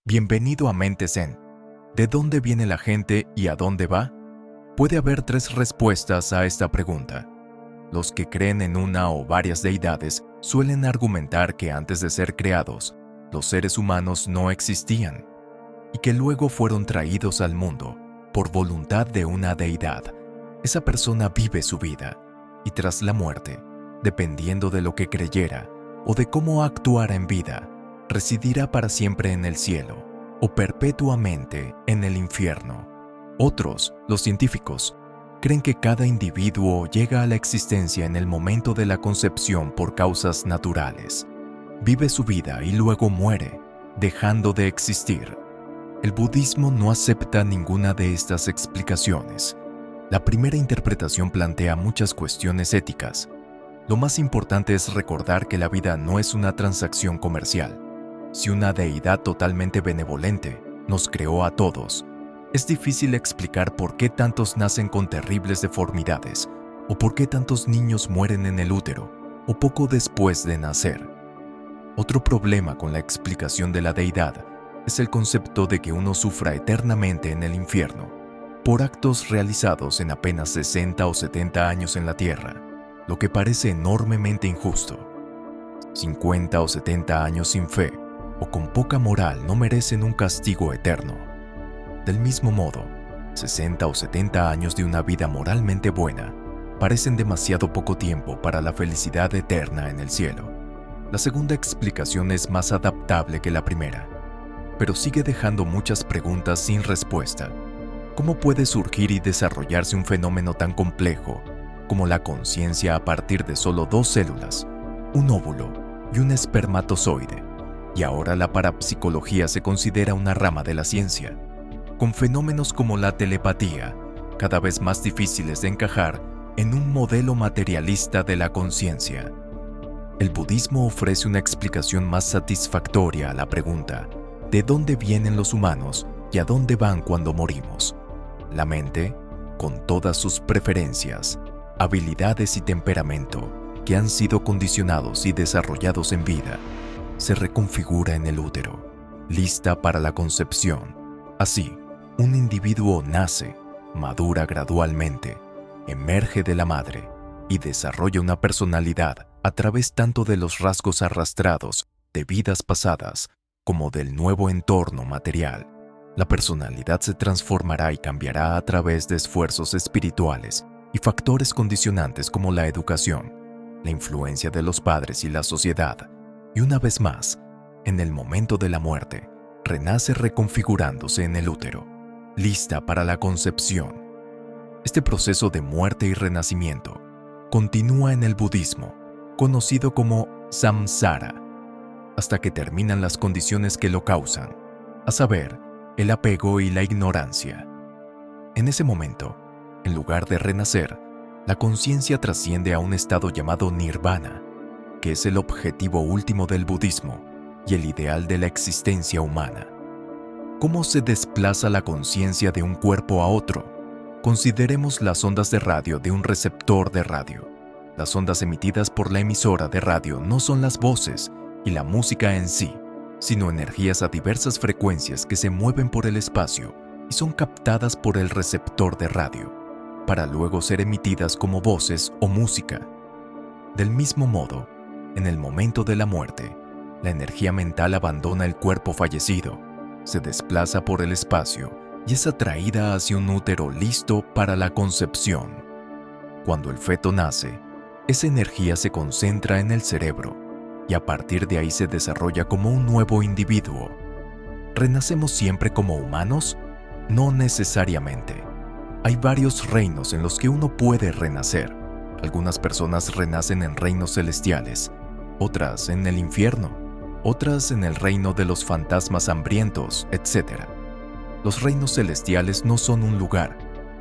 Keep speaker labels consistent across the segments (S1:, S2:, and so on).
S1: Bienvenido a Mente Zen. ¿De dónde viene la gente y a dónde va? Puede haber tres respuestas a esta pregunta. Los que creen en una o varias deidades suelen argumentar que antes de ser creados, los seres humanos no existían y que luego fueron traídos al mundo por voluntad de una deidad. Esa persona vive su vida y tras la muerte, dependiendo de lo que creyera o de cómo actuara en vida, residirá para siempre en el cielo o perpetuamente en el infierno. Otros, los científicos, creen que cada individuo llega a la existencia en el momento de la concepción por causas naturales. Vive su vida y luego muere, dejando de existir. El budismo no acepta ninguna de estas explicaciones. La primera interpretación plantea muchas cuestiones éticas. Lo más importante es recordar que la vida no es una transacción comercial. Si una deidad totalmente benevolente nos creó a todos, es difícil explicar por qué tantos nacen con terribles deformidades o por qué tantos niños mueren en el útero o poco después de nacer. Otro problema con la explicación de la deidad es el concepto de que uno sufra eternamente en el infierno por actos realizados en apenas 60 o 70 años en la tierra, lo que parece enormemente injusto. 50 o 70 años sin fe o con poca moral no merecen un castigo eterno. Del mismo modo, 60 o 70 años de una vida moralmente buena parecen demasiado poco tiempo para la felicidad eterna en el cielo. La segunda explicación es más adaptable que la primera, pero sigue dejando muchas preguntas sin respuesta. ¿Cómo puede surgir y desarrollarse un fenómeno tan complejo como la conciencia a partir de solo dos células, un óvulo y un espermatozoide? Y ahora la parapsicología se considera una rama de la ciencia, con fenómenos como la telepatía, cada vez más difíciles de encajar en un modelo materialista de la conciencia. El budismo ofrece una explicación más satisfactoria a la pregunta ¿de dónde vienen los humanos y a dónde van cuando morimos? La mente, con todas sus preferencias, habilidades y temperamento que han sido condicionados y desarrollados en vida, se reconfigura en el útero, lista para la concepción. Así, un individuo nace, madura gradualmente, emerge de la madre y desarrolla una personalidad a través tanto de los rasgos arrastrados de vidas pasadas como del nuevo entorno material. La personalidad se transformará y cambiará a través de esfuerzos espirituales y factores condicionantes como la educación, la influencia de los padres y la sociedad. Y una vez más, en el momento de la muerte, renace reconfigurándose en el útero, lista para la concepción. Este proceso de muerte y renacimiento continúa en el budismo, conocido como samsara, hasta que terminan las condiciones que lo causan, a saber, el apego y la ignorancia. En ese momento, en lugar de renacer, la conciencia trasciende a un estado llamado nirvana, que es el objetivo último del budismo y el ideal de la existencia humana. ¿Cómo se desplaza la conciencia de un cuerpo a otro? Consideremos las ondas de radio de un receptor de radio. Las ondas emitidas por la emisora de radio no son las voces y la música en sí, sino energías a diversas frecuencias que se mueven por el espacio y son captadas por el receptor de radio, para luego ser emitidas como voces o música. Del mismo modo, en el momento de la muerte, la energía mental abandona el cuerpo fallecido, se desplaza por el espacio y es atraída hacia un útero listo para la concepción. Cuando el feto nace, esa energía se concentra en el cerebro y a partir de ahí se desarrolla como un nuevo individuo. ¿Renacemos siempre como humanos? No necesariamente. Hay varios reinos en los que uno puede renacer. Algunas personas renacen en reinos celestiales, otras en el infierno, otras en el reino de los fantasmas hambrientos, etc. Los reinos celestiales no son un lugar,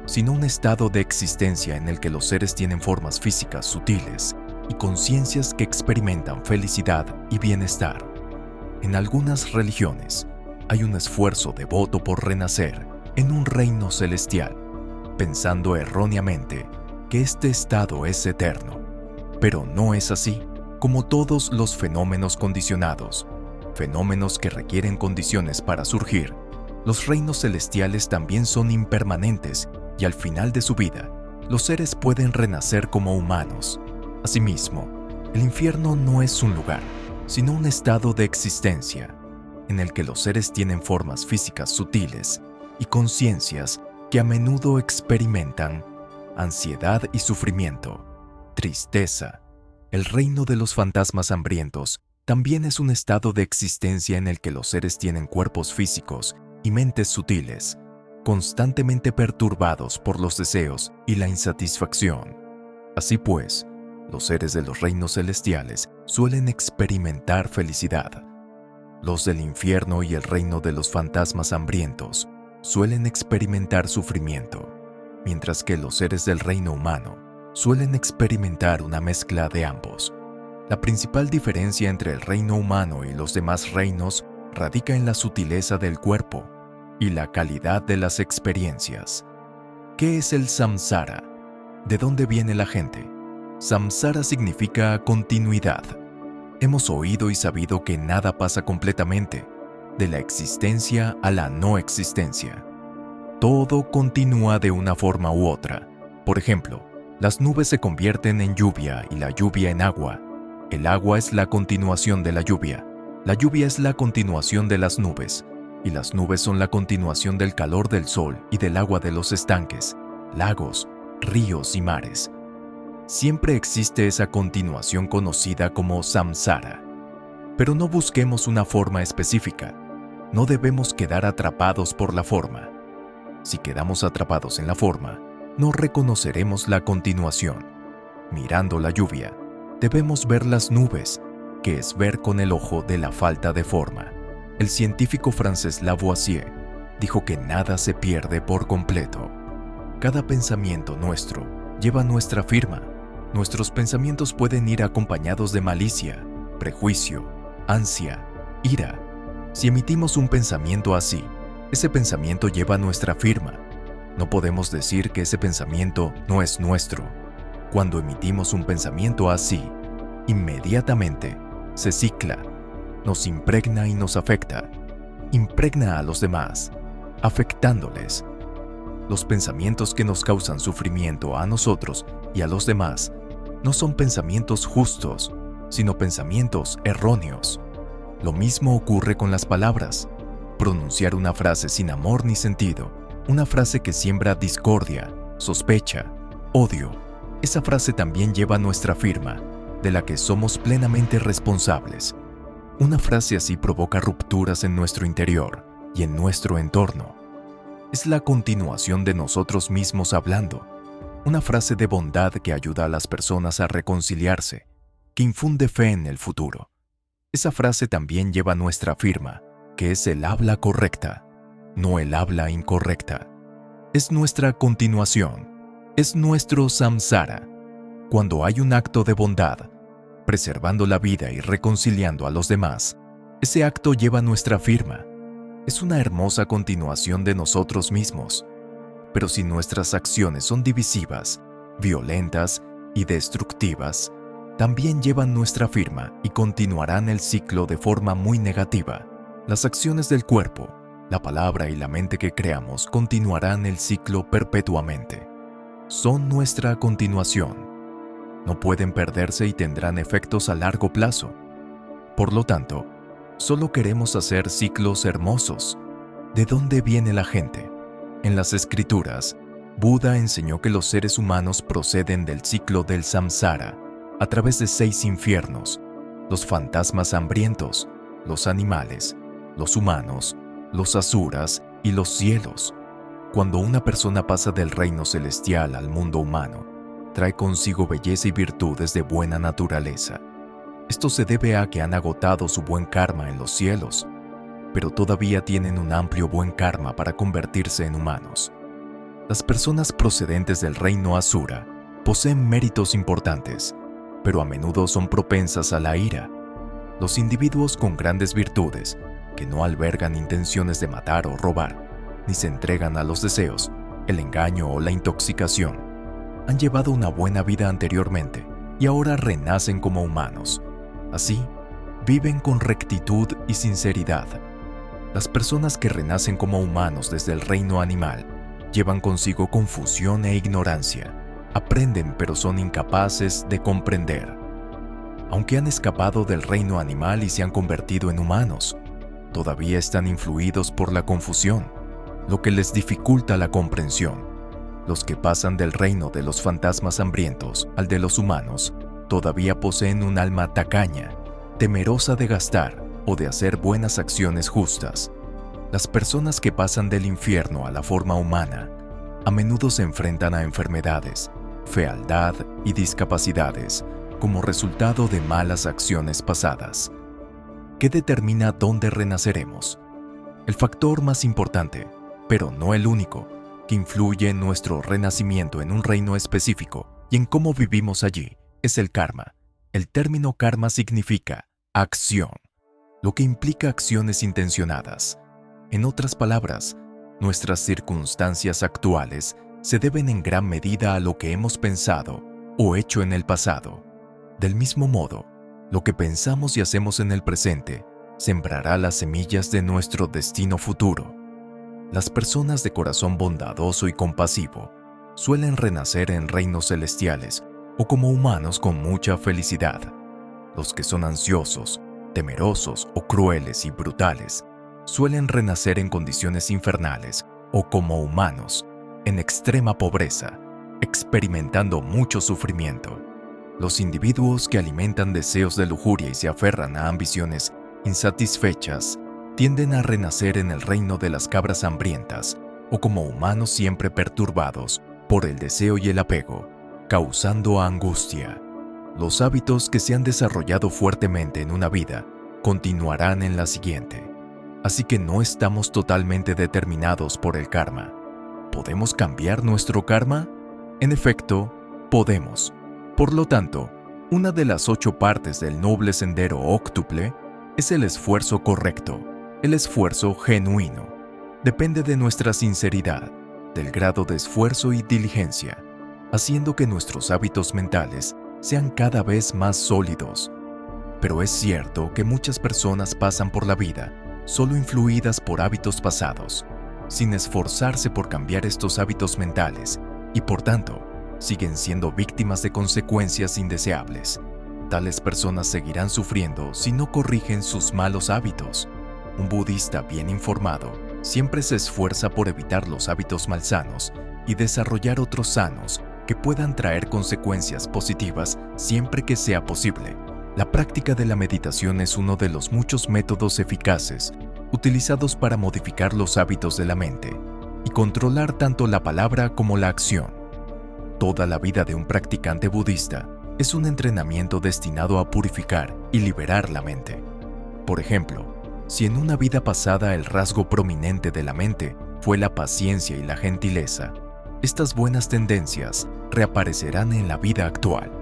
S1: sino un estado de existencia en el que los seres tienen formas físicas sutiles y conciencias que experimentan felicidad y bienestar. En algunas religiones, hay un esfuerzo devoto por renacer en un reino celestial, pensando erróneamente que este estado es eterno. Pero no es así. Como todos los fenómenos condicionados, fenómenos que requieren condiciones para surgir, los reinos celestiales también son impermanentes y al final de su vida, los seres pueden renacer como humanos. Asimismo, el infierno no es un lugar, sino un estado de existencia, en el que los seres tienen formas físicas sutiles y conciencias que a menudo experimentan ansiedad y sufrimiento, tristeza. El reino de los fantasmas hambrientos también es un estado de existencia en el que los seres tienen cuerpos físicos y mentes sutiles, constantemente perturbados por los deseos y la insatisfacción. Así pues, los seres de los reinos celestiales suelen experimentar felicidad. Los del infierno y el reino de los fantasmas hambrientos suelen experimentar sufrimiento, mientras que los seres del reino humano suelen experimentar una mezcla de ambos. La principal diferencia entre el reino humano y los demás reinos radica en la sutileza del cuerpo y la calidad de las experiencias. ¿Qué es el samsara? ¿De dónde viene la gente? Samsara significa continuidad. Hemos oído y sabido que nada pasa completamente, de la existencia a la no existencia. Todo continúa de una forma u otra. Por ejemplo, las nubes se convierten en lluvia y la lluvia en agua. El agua es la continuación de la lluvia es la continuación de las nubes, y las nubes son la continuación del calor del sol y del agua de los estanques, lagos, ríos y mares. Siempre existe esa continuación conocida como samsara. Pero no busquemos una forma específica. No debemos quedar atrapados por la forma. Si quedamos atrapados en la forma, no reconoceremos la continuación. Mirando la lluvia, debemos ver las nubes, que es ver con el ojo de la falta de forma. El científico francés Lavoisier dijo que nada se pierde por completo. Cada pensamiento nuestro lleva nuestra firma. Nuestros pensamientos pueden ir acompañados de malicia, prejuicio, ansia, ira. Si emitimos un pensamiento así, ese pensamiento lleva nuestra firma. No podemos decir que ese pensamiento no es nuestro. Cuando emitimos un pensamiento así, inmediatamente se cicla, nos impregna y nos afecta. Impregna a los demás, afectándoles. Los pensamientos que nos causan sufrimiento a nosotros y a los demás no son pensamientos justos, sino pensamientos erróneos. Lo mismo ocurre con las palabras. Pronunciar una frase sin amor ni sentido, una frase que siembra discordia, sospecha, odio, esa frase también lleva nuestra firma, de la que somos plenamente responsables. Una frase así provoca rupturas en nuestro interior y en nuestro entorno. Es la continuación de nosotros mismos hablando. Una frase de bondad que ayuda a las personas a reconciliarse, que infunde fe en el futuro. Esa frase también lleva nuestra firma, que es el habla correcta, no el habla incorrecta. Es nuestra continuación, es nuestro samsara. Cuando hay un acto de bondad, preservando la vida y reconciliando a los demás, ese acto lleva nuestra firma. Es una hermosa continuación de nosotros mismos. Pero si nuestras acciones son divisivas, violentas y destructivas, también llevan nuestra firma y continuarán el ciclo de forma muy negativa. Las acciones del cuerpo, la palabra y la mente que creamos continuarán el ciclo perpetuamente. Son nuestra continuación. No pueden perderse y tendrán efectos a largo plazo. Por lo tanto, solo queremos hacer ciclos hermosos. ¿De dónde viene la gente? En las escrituras, Buda enseñó que los seres humanos proceden del ciclo del samsara a través de 6 infiernos: los fantasmas hambrientos, los animales, los humanos, los asuras y los cielos. Cuando una persona pasa del reino celestial al mundo humano, trae consigo belleza y virtudes de buena naturaleza. Esto se debe a que han agotado su buen karma en los cielos, pero todavía tienen un amplio buen karma para convertirse en humanos. Las personas procedentes del reino asura poseen méritos importantes, pero a menudo son propensas a la ira. Los individuos con grandes virtudes, que no albergan intenciones de matar o robar, ni se entregan a los deseos, el engaño o la intoxicación, han llevado una buena vida anteriormente y ahora renacen como humanos. Así, viven con rectitud y sinceridad. Las personas que renacen como humanos desde el reino animal llevan consigo confusión e ignorancia. Aprenden pero son incapaces de comprender. Aunque han escapado del reino animal y se han convertido en humanos, todavía están influidos por la confusión, lo que les dificulta la comprensión. Los que pasan del reino de los fantasmas hambrientos al de los humanos todavía poseen un alma tacaña, temerosa de gastar o de hacer buenas acciones justas. Las personas que pasan del infierno a la forma humana a menudo se enfrentan a enfermedades, fealdad y discapacidades como resultado de malas acciones pasadas. ¿Qué determina dónde renaceremos? El factor más importante, pero no el único, que influye en nuestro renacimiento en un reino específico y en cómo vivimos allí, es el karma. El término karma significa acción, lo que implica acciones intencionadas. En otras palabras, nuestras circunstancias actuales se deben en gran medida a lo que hemos pensado o hecho en el pasado. Del mismo modo, lo que pensamos y hacemos en el presente sembrará las semillas de nuestro destino futuro. Las personas de corazón bondadoso y compasivo suelen renacer en reinos celestiales o como humanos con mucha felicidad. Los que son ansiosos, temerosos o crueles y brutales suelen renacer en condiciones infernales o como humanos, en extrema pobreza, experimentando mucho sufrimiento. Los individuos que alimentan deseos de lujuria y se aferran a ambiciones insatisfechas tienden a renacer en el reino de las cabras hambrientas o como humanos siempre perturbados por el deseo y el apego, causando angustia. Los hábitos que se han desarrollado fuertemente en una vida continuarán en la siguiente. Así que no estamos totalmente determinados por el karma. ¿Podemos cambiar nuestro karma? En efecto, podemos. Por lo tanto, una de las 8 partes del noble sendero óctuple es el esfuerzo correcto, el esfuerzo genuino. Depende de nuestra sinceridad, del grado de esfuerzo y diligencia, haciendo que nuestros hábitos mentales sean cada vez más sólidos. Pero es cierto que muchas personas pasan por la vida solo influidas por hábitos pasados, sin esforzarse por cambiar estos hábitos mentales y por tanto, siguen siendo víctimas de consecuencias indeseables. Tales personas seguirán sufriendo si no corrigen sus malos hábitos. Un budista bien informado siempre se esfuerza por evitar los hábitos malsanos y desarrollar otros sanos que puedan traer consecuencias positivas siempre que sea posible. La práctica de la meditación es uno de los muchos métodos eficaces utilizados para modificar los hábitos de la mente y controlar tanto la palabra como la acción. Toda la vida de un practicante budista es un entrenamiento destinado a purificar y liberar la mente. Por ejemplo, si en una vida pasada el rasgo prominente de la mente fue la paciencia y la gentileza, estas buenas tendencias reaparecerán en la vida actual.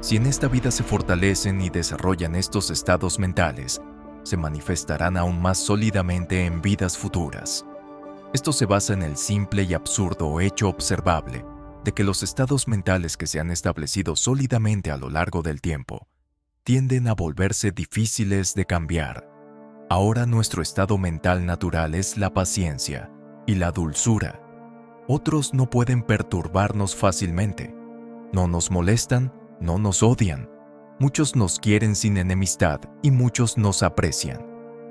S1: Si en esta vida se fortalecen y desarrollan estos estados mentales, se manifestarán aún más sólidamente en vidas futuras. Esto se basa en el simple y absurdo hecho observable de que los estados mentales que se han establecido sólidamente a lo largo del tiempo tienden a volverse difíciles de cambiar. Ahora nuestro estado mental natural es la paciencia y la dulzura. Otros no pueden perturbarnos fácilmente. No nos molestan, no nos odian. Muchos nos quieren sin enemistad y muchos nos aprecian.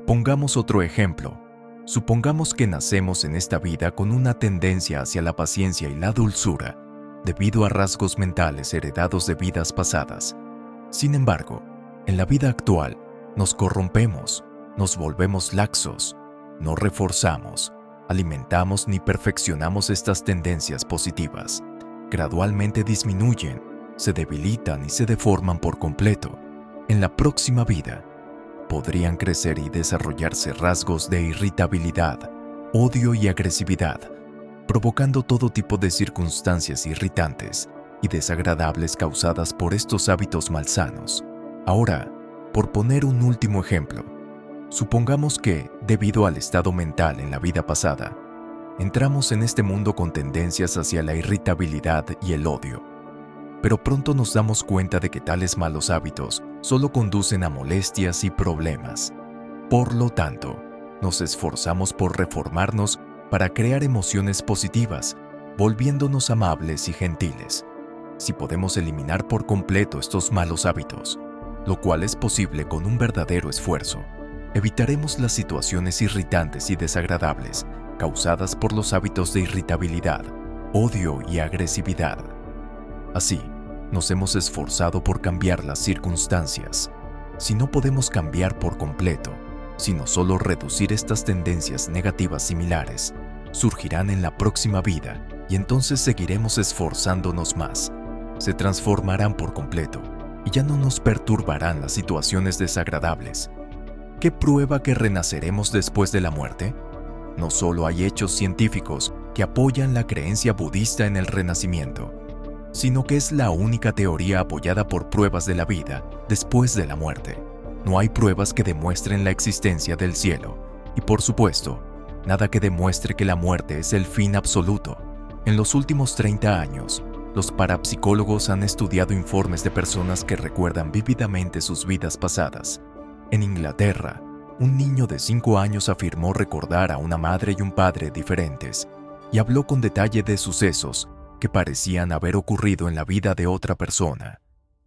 S1: Pongamos otro ejemplo. Supongamos que nacemos en esta vida con una tendencia hacia la paciencia y la dulzura, debido a rasgos mentales heredados de vidas pasadas. Sin embargo, en la vida actual, nos corrompemos, nos volvemos laxos, no reforzamos, alimentamos ni perfeccionamos estas tendencias positivas. Gradualmente disminuyen, se debilitan y se deforman por completo. En la próxima vida, podrían crecer y desarrollarse rasgos de irritabilidad, odio y agresividad, provocando todo tipo de circunstancias irritantes y desagradables causadas por estos hábitos malsanos. Ahora, por poner un último ejemplo, supongamos que, debido al estado mental en la vida pasada, entramos en este mundo con tendencias hacia la irritabilidad y el odio. pero pronto nos damos cuenta de que tales malos hábitos solo conducen a molestias y problemas. Por lo tanto, nos esforzamos por reformarnos para crear emociones positivas, volviéndonos amables y gentiles. Si podemos eliminar por completo estos malos hábitos, lo cual es posible con un verdadero esfuerzo, evitaremos las situaciones irritantes y desagradables causadas por los hábitos de irritabilidad, odio y agresividad. Así, nos hemos esforzado por cambiar las circunstancias. Si no podemos cambiar por completo, sino solo reducir estas tendencias negativas similares, surgirán en la próxima vida y entonces seguiremos esforzándonos más. Se transformarán por completo y ya no nos perturbarán las situaciones desagradables. ¿Qué prueba que renaceremos después de la muerte? No solo hay hechos científicos que apoyan la creencia budista en el renacimiento, sino que es la única teoría apoyada por pruebas de la vida después de la muerte. No hay pruebas que demuestren la existencia del cielo y, por supuesto, nada que demuestre que la muerte es el fin absoluto. En los últimos 30 años, los parapsicólogos han estudiado informes de personas que recuerdan vívidamente sus vidas pasadas. En Inglaterra, un niño de 5 años afirmó recordar a una madre y un padre diferentes y habló con detalle de sucesos que parecían haber ocurrido en la vida de otra persona.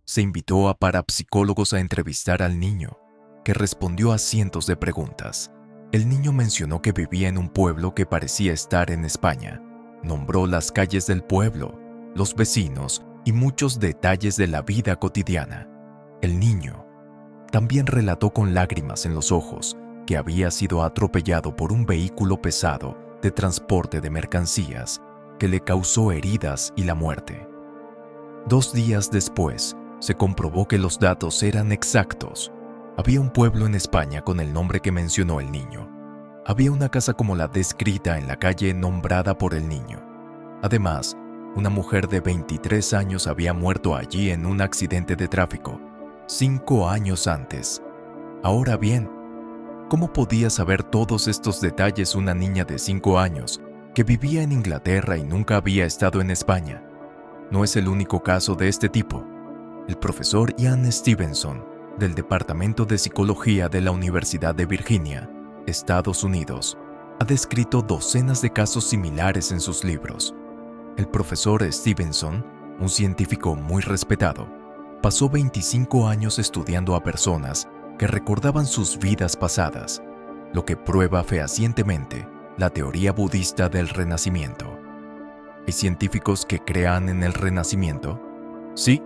S1: Se invitó a parapsicólogos a entrevistar al niño, que respondió a cientos de preguntas. El niño mencionó que vivía en un pueblo que parecía estar en España. Nombró las calles del pueblo, los vecinos y muchos detalles de la vida cotidiana. El niño también relató con lágrimas en los ojos que había sido atropellado por un vehículo pesado de transporte de mercancías que le causó heridas y la muerte. 2 días después, se comprobó que los datos eran exactos. Había un pueblo en España con el nombre que mencionó el niño. Había una casa como la descrita en la calle nombrada por el niño. Además, una mujer de 23 años había muerto allí en un accidente de tráfico 5 años antes. Ahora bien, ¿cómo podía saber todos estos detalles una niña de 5 años que vivía en Inglaterra y nunca había estado en España? No es el único caso de este tipo. El profesor Ian Stevenson, del Departamento de Psicología de la Universidad de Virginia, Estados Unidos, ha descrito docenas de casos similares en sus libros. El profesor Stevenson, un científico muy respetado, pasó 25 años estudiando a personas que recordaban sus vidas pasadas, lo que prueba fehacientemente la teoría budista del renacimiento. ¿Hay científicos que crean en el renacimiento? Sí.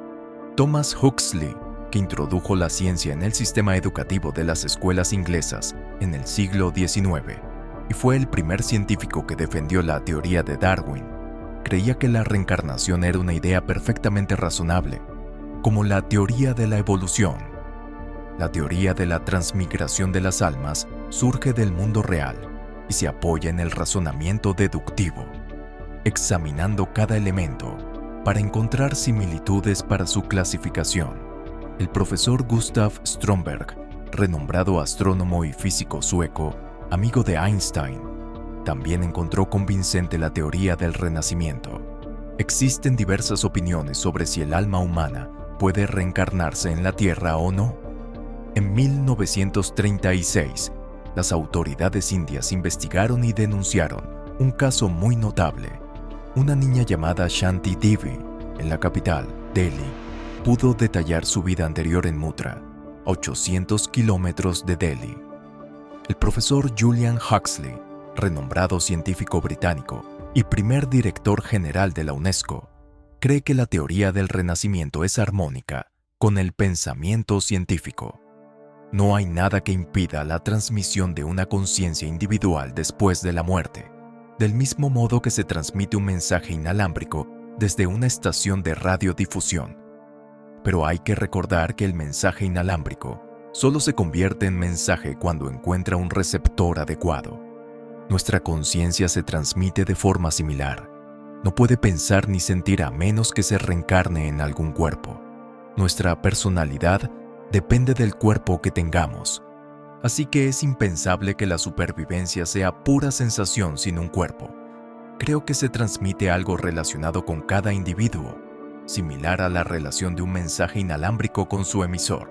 S1: Thomas Huxley, que introdujo la ciencia en el sistema educativo de las escuelas inglesas en el siglo XIX y fue el primer científico que defendió la teoría de Darwin, creía que la reencarnación era una idea perfectamente razonable, como la teoría de la evolución. La teoría de la transmigración de las almas surge del mundo real y se apoya en el razonamiento deductivo, examinando cada elemento para encontrar similitudes para su clasificación. El profesor Gustav Stromberg, renombrado astrónomo y físico sueco, amigo de Einstein, también encontró convincente la teoría del renacimiento. Existen diversas opiniones sobre si el alma humana puede reencarnarse en la Tierra o no. En 1936, las autoridades indias investigaron y denunciaron un caso muy notable. Una niña llamada Shanti Devi, en la capital, Delhi, pudo detallar su vida anterior en Mutra, a 800 kilómetros de Delhi. El profesor Julian Huxley, renombrado científico británico y primer director general de la UNESCO, cree que la teoría del renacimiento es armónica con el pensamiento científico. No hay nada que impida la transmisión de una conciencia individual después de la muerte, del mismo modo que se transmite un mensaje inalámbrico desde una estación de radiodifusión. Pero hay que recordar que el mensaje inalámbrico solo se convierte en mensaje cuando encuentra un receptor adecuado. Nuestra conciencia se transmite de forma similar. No puede pensar ni sentir a menos que se reencarne en algún cuerpo. Nuestra personalidad depende del cuerpo que tengamos. Así que es impensable que la supervivencia sea pura sensación sin un cuerpo. Creo que se transmite algo relacionado con cada individuo. similar a la relación de un mensaje inalámbrico con su emisor.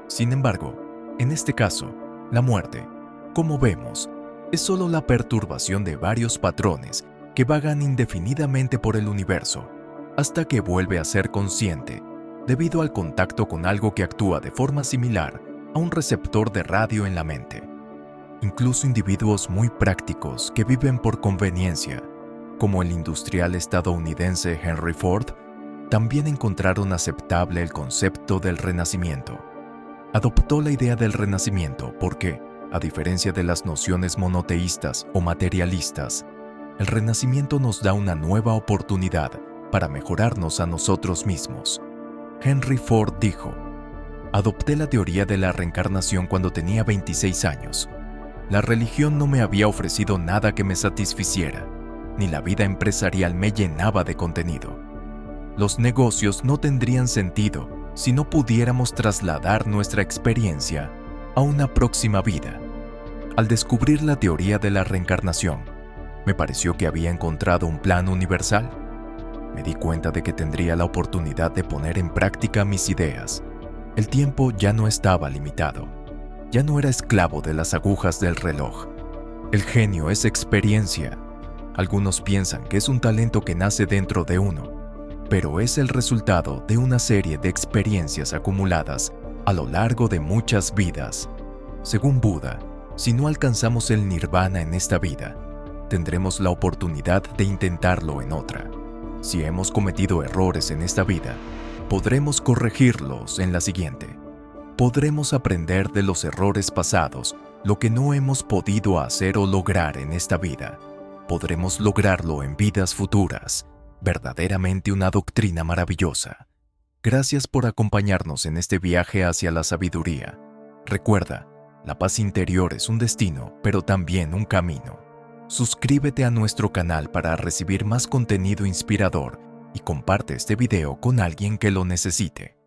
S1: Sin embargo, en este caso, la muerte, como vemos, es solo la perturbación de varios patrones que vagan indefinidamente por el universo, hasta que vuelve a ser consciente, debido al contacto con algo que actúa de forma similar a un receptor de radio en la mente. Incluso individuos muy prácticos que viven por conveniencia, como el industrial estadounidense Henry Ford, también encontraron aceptable el concepto del renacimiento. Adoptó la idea del renacimiento porque, a diferencia de las nociones monoteístas o materialistas, el renacimiento nos da una nueva oportunidad para mejorarnos a nosotros mismos. Henry Ford dijo: "Adopté la teoría de la reencarnación cuando tenía 26 años. La religión no me había ofrecido nada que me satisficiera, ni la vida empresarial me llenaba de contenido. Los negocios no tendrían sentido si no pudiéramos trasladar nuestra experiencia a una próxima vida. Al descubrir la teoría de la reencarnación, me pareció que había encontrado un plan universal. Me di cuenta de que tendría la oportunidad de poner en práctica mis ideas. El tiempo ya no estaba limitado. Ya no era esclavo de las agujas del reloj. El genio es experiencia. Algunos piensan que es un talento que nace dentro de uno, pero es el resultado de una serie de experiencias acumuladas a lo largo de muchas vidas. Según Buda, si no alcanzamos el nirvana en esta vida, tendremos la oportunidad de intentarlo en otra. Si hemos cometido errores en esta vida, podremos corregirlos en la siguiente. Podremos aprender de los errores pasados lo que no hemos podido hacer o lograr en esta vida. Podremos lograrlo en vidas futuras. Verdaderamente una doctrina maravillosa. Gracias por acompañarnos en este viaje hacia la sabiduría. Recuerda, la paz interior es un destino, pero también un camino. Suscríbete a nuestro canal para recibir más contenido inspirador y comparte este video con alguien que lo necesite.